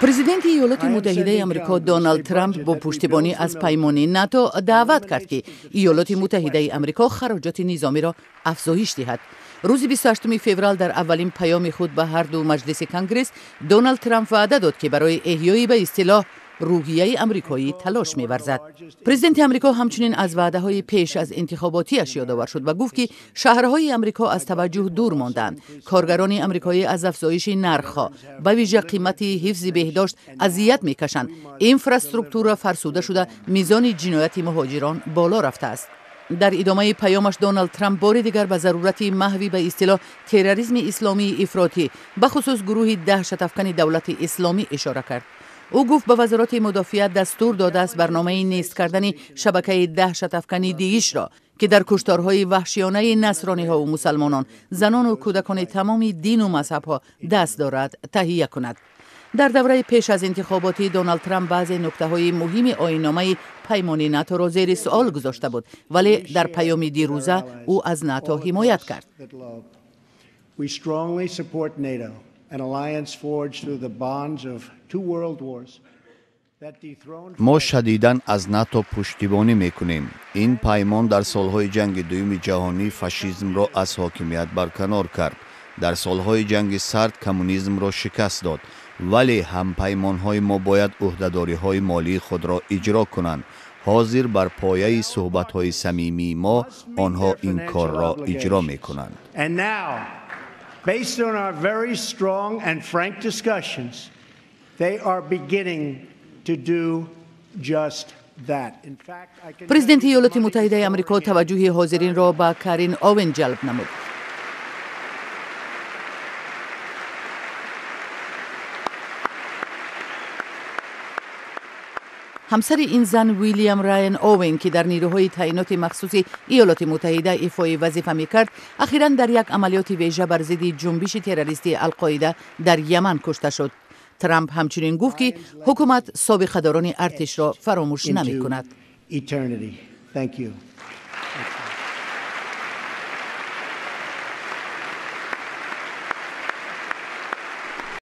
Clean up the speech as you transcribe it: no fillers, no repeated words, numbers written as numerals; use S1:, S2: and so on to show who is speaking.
S1: پرزیدنت ایالات متحده آمریکا دونالد ترامپ با پشتیبانی از پیمان ناتو دعوت کرد که ایالات متحده آمریکا خراجات نظامی را افزایش دهد. روز 28 فوریه در اولین پیام خود به هر دو مجلس کنگره دونالد ترامپ وعده داد که برای احیای به اصطلاح روحیه آمریکایی تلاش می‌ورزد. پرزیدنت آمریکا همچنین از وعده‌های پیش از انتخاباتیش یادآور شد و گفت که شهرهای آمریکا از توجه دور ماندند. کارگران آمریکایی از افزایش نرخ‌ها به ویژه قیمت حفظ بهداشت اذیت می‌کشند. اینفراستراکتور فرسوده شده، میزان جنایت مهاجران بالا رفته است. در ادامه پیامش دونالد ترامپ بار دیگر به ضرورت محوی به اصطلاح تروریسم اسلامی افراطی به خصوص گروه دهشت افکن دولت اسلامی اشاره کرد. او گفت به وزارت مدافعیت دستور داده است برنامه نیست کردن شبکه دهشت افکن داعش را که در کشتارهای وحشیانه نصرانی ها و مسلمانان، زنان و کودکان تمام دین و مذهب ها دست دارد تهیه کند. در دوره پیش از انتخاباتی دونالد ترامپ بعضی نکته‌های مهم آیین‌نامه پیمان ناتو را زیر سوال گذاشته بود، ولی در پیام دیروزه او از ناتو حمایت کرد.
S2: ما شدیداً از ناتو پشتیبانی میکنیم. این پیمان در سالهای جنگ دوم جهانی فاشیسم را از حاکمیت برکنار کرد. در سالهای جنگ سرد کمونیسم را شکست داد. ولی هم پیمانهای ما باید عهده‌داری‌های مالی خود را اجرا کنند. حاضر بر پایه صحبت‌های صمیمی ما آنها این کار را اجرا میکنند.
S3: Based on our very strong and frank discussions, they are beginning to do just that. In fact,
S1: پرزیدنت ایالات متحده آمریکا توجه حاضرین را به کارین اوین جلب نمود. همسر این زن ویلیام راین اوین که در نیروهای تعینات مخصوص ایالات متحده ایفای وظیفه می‌کرد، اخیراً در یک عملیات ویژه بر ضد جنبش تروریستی القاعده در یمن کشته شد. ترامپ همچنین گفت که حکومت سابقه‌داران ارتش را فراموش نمی‌کند.